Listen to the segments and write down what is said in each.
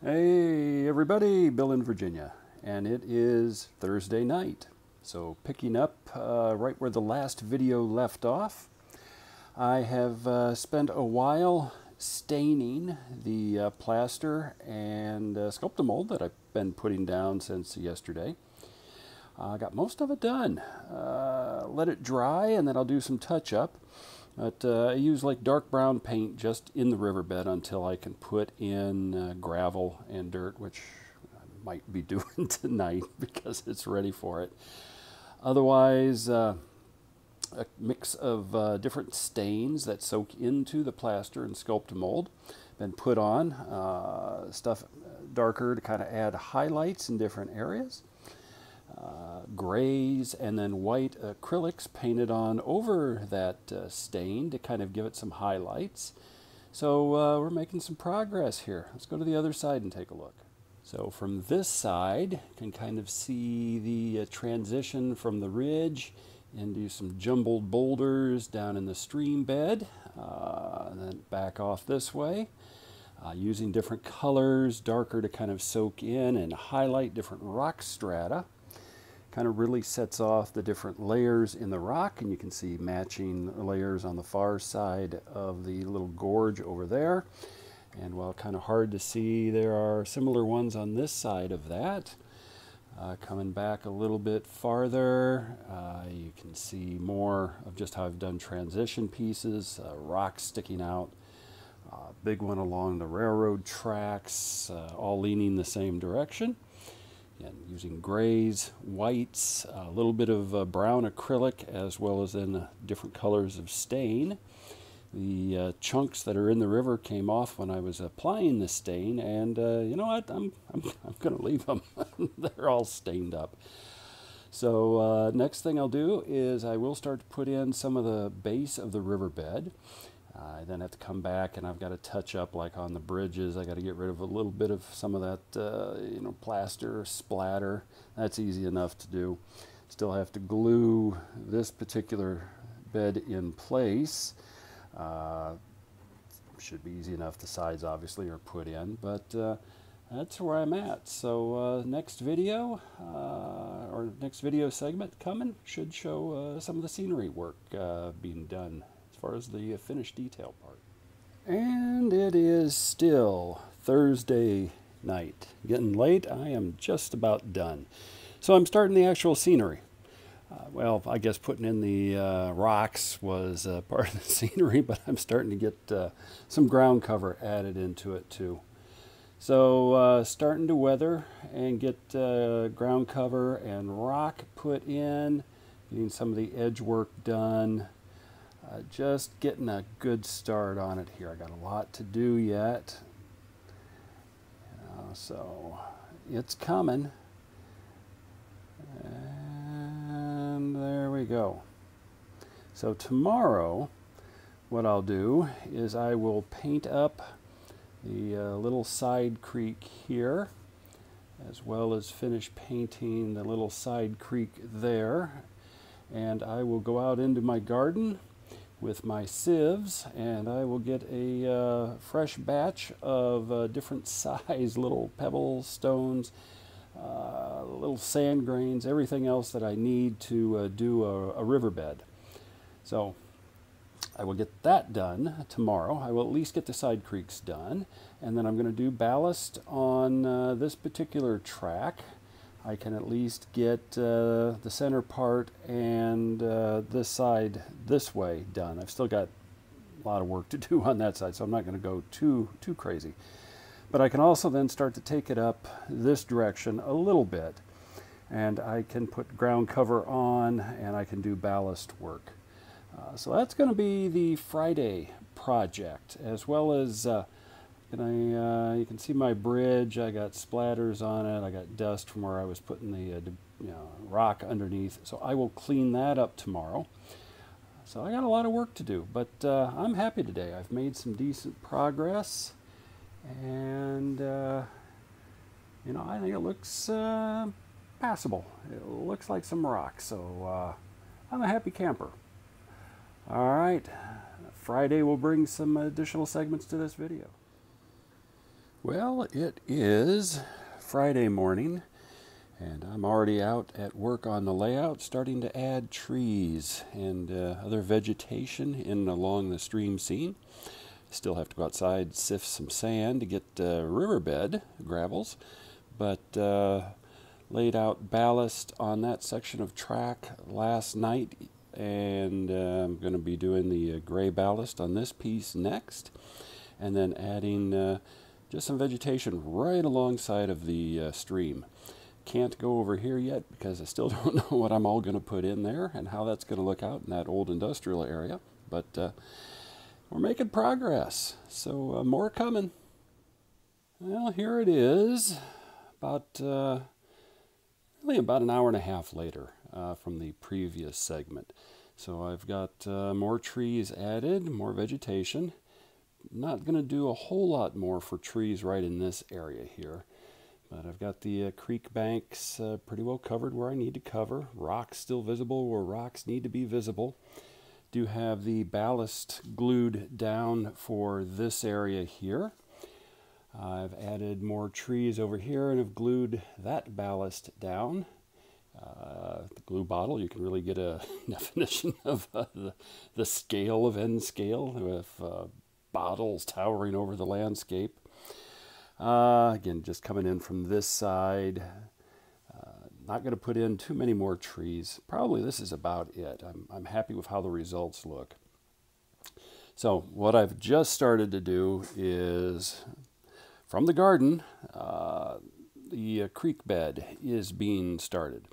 Hey everybody, Bill in Virginia, and it is Thursday night. So picking up right where the last video left off, I have spent a while staining the plaster and Sculptamold that I've been putting down since yesterday. I got most of it done. Let it dry and then I'll do some touch up. But I use like dark brown paint just in the riverbed until I can put in gravel and dirt, which I might be doing tonight because it's ready for it. Otherwise, a mix of different stains that soak into the plaster and Sculptamold been put on. Stuff darker to kind of add highlights in different areas. Grays and then white acrylics painted on over that stain to kind of give it some highlights. So we're making some progress here. Let's go to the other side and take a look. So from this side, you can kind of see the transition from the ridge into some jumbled boulders down in the stream bed, and then back off this way. Using different colors, darker to kind of soak in and highlight different rock strata. Kind of really sets off the different layers in the rock, and you can see matching layers on the far side of the little gorge over there. And while kind of hard to see, there are similar ones on this side of that. Coming back a little bit farther, you can see more of just how I've done transition pieces, rocks sticking out, big one along the railroad tracks, all leaning the same direction. And using grays, whites, a little bit of brown acrylic, as well as in different colors of stain. The chunks that are in the river came off when I was applying the stain, and you know what? I'm going to leave them. They're all stained up. So next thing I'll do is I will start to put in some of the base of the riverbed. I then have to come back and I've got to touch up, like on the bridges. I got to get rid of a little bit of some of that plaster splatter. That's easy enough to do. Still have to glue this particular bed in place. Should be easy enough. The sides obviously are put in, but that's where I'm at. So next video or next video segment coming should show some of the scenery work being done as far as the finished detail part. And it is still Thursday night. Getting late. I am just about done. So I'm starting the actual scenery. Well, I guess putting in the rocks was part of the scenery, but I'm starting to get some ground cover added into it too. So starting to weather and get ground cover and rock put in, getting some of the edge work done. Just getting a good start on it here. I got a lot to do yet. So it's coming. And there we go. So tomorrow, what I'll do is I will paint up the little side creek here, as well as finish painting the little side creek there. And I will go out into my garden with my sieves, and I will get a fresh batch of different size little pebbles, stones, little sand grains, everything else that I need to do a riverbed. So I will get that done tomorrow. I will at least get the side creeks done, and then I'm going to do ballast on this particular track. I can at least get the center part and this side this way done. I've still got a lot of work to do on that side, so I'm not going to go too crazy. But I can also then start to take it up this direction a little bit, and I can put ground cover on and I can do ballast work. So that's going to be the Friday project, as well as you can see my bridge. I got splatters on it. I got dust from where I was putting the rock underneath. So I will clean that up tomorrow. So I got a lot of work to do, but I'm happy today. I've made some decent progress, and I think it looks passable. It looks like some rock, so I'm a happy camper. All right, Friday will bring some additional segments to this video. Well, it is Friday morning, and I'm already out at work on the layout, starting to add trees and other vegetation in along the stream scene. Still have to go outside, sift some sand to get riverbed gravels, but laid out ballast on that section of track last night, and I'm going to be doing the gray ballast on this piece next, and then adding just some vegetation right alongside of the stream. Can't go over here yet because I still don't know what I'm all going to put in there and how that's going to look out in that old industrial area, but we're making progress, so more coming. Well, here it is, really about an hour and a half later from the previous segment. So I've got more trees added, more vegetation. Not going to do a whole lot more for trees right in this area here, but I've got the creek banks pretty well covered where I need to cover. Rocks still visible where rocks need to be visible. Do have the ballast glued down for this area here. I've added more trees over here and have glued that ballast down. The glue bottle, you can really get a definition of the scale of end scale with bottles towering over the landscape. Again, just coming in from this side. Not going to put in too many more trees. Probably this is about it. I'm happy with how the results look. So what I've just started to do is, from the garden, the creek bed is being started.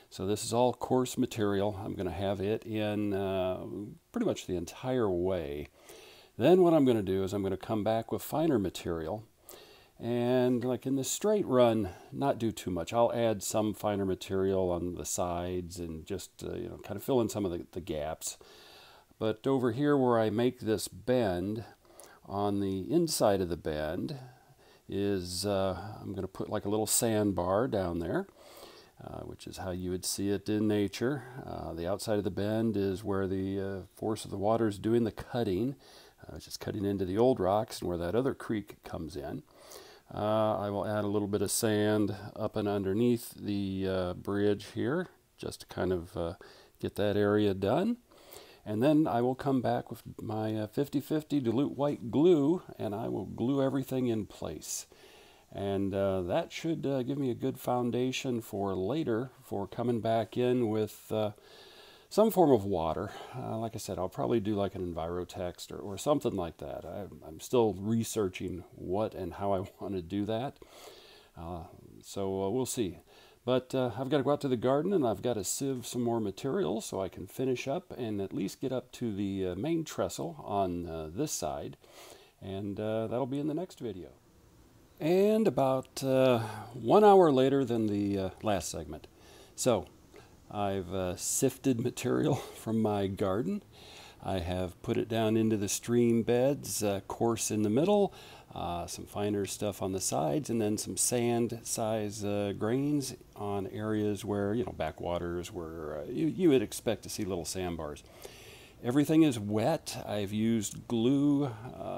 So this is all coarse material. I'm going to have it in pretty much the entire way. Then what I'm going to do is I'm going to come back with finer material, and like in the straight run, not do too much. I'll add some finer material on the sides and just kind of fill in some of the gaps. But over here where I make this bend, on the inside of the bend is I'm going to put like a little sandbar down there, which is how you would see it in nature. The outside of the bend is where the force of the water is doing the cutting. It's just cutting into the old rocks and where that other creek comes in. I will add a little bit of sand up and underneath the bridge here, just to kind of get that area done. And then I will come back with my 50/50 dilute white glue, and I will glue everything in place. And that should give me a good foundation for later, for coming back in with some form of water. Like I said, I'll probably do like an EnviroText or something like that. I'm still researching what and how I want to do that. So we'll see. But I've got to go out to the garden, and I've got to sieve some more material so I can finish up and at least get up to the main trestle on this side. And that'll be in the next video. And about 1 hour later than the last segment. So I've sifted material from my garden. I have put it down into the stream beds, coarse in the middle, some finer stuff on the sides, and then some sand size grains on areas where, backwaters where you would expect to see little sandbars. Everything is wet. I've used glue,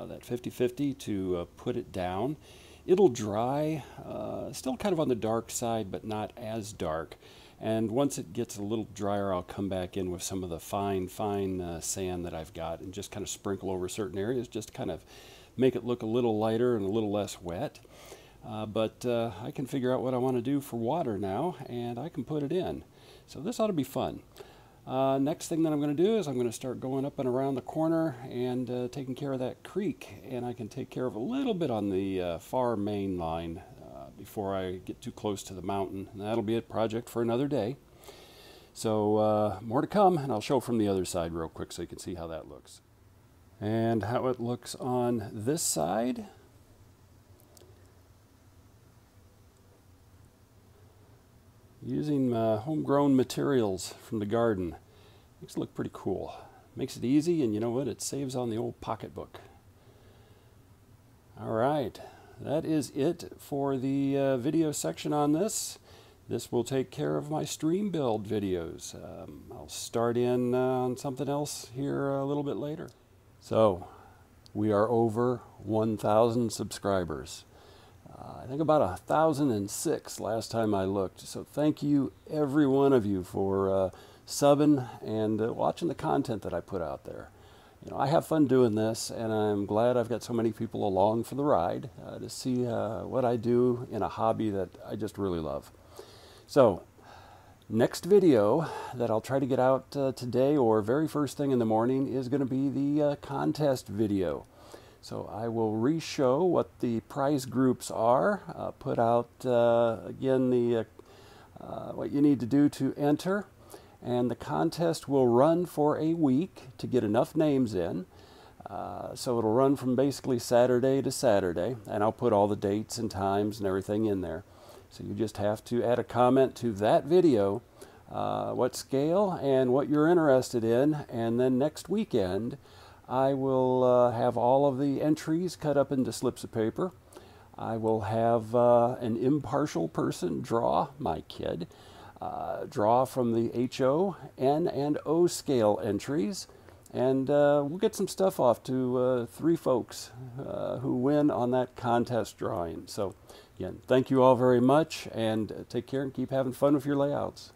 that 50/50, to put it down. It'll dry, still kind of on the dark side, but not as dark. And once it gets a little drier, I'll come back in with some of the fine sand that I've got and just kind of sprinkle over certain areas, just to kind of make it look a little lighter and a little less wet. But I can figure out what I want to do for water now, and I can put it in. So this ought to be fun. Next thing that I'm going to do is I'm going to start going up and around the corner and taking care of that creek, and I can take care of a little bit on the far main line before I get too close to the mountain. And that'll be a project for another day. So more to come, and I'll show from the other side real quick so you can see how that looks. And how it looks on this side. Using homegrown materials from the garden. Makes it look pretty cool. Makes it easy, and you know what? It saves on the old pocketbook. All right. That is it for the video section on this. This will take care of my stream build videos. I'll start in on something else here a little bit later. So, we are over 1,000 subscribers. I think about 1,006 last time I looked. So thank you, every one of you, for subbing and watching the content that I put out there. You know, I have fun doing this, and I'm glad I've got so many people along for the ride to see what I do in a hobby that I just really love. So, next video that I'll try to get out today or very first thing in the morning is going to be the contest video. So I will re-show what the prize groups are, put out again the what you need to do to enter, and the contest will run for a week to get enough names in. So it'll run from basically Saturday to Saturday, and I'll put all the dates and times and everything in there. So you just have to add a comment to that video, what scale and what you're interested in, and then next weekend I will have all of the entries cut up into slips of paper. I will have an impartial person draw, my kid, draw from the HO, N, and O scale entries, and we'll get some stuff off to 3 folks who win on that contest drawing. So again, thank you all very much, and take care and keep having fun with your layouts.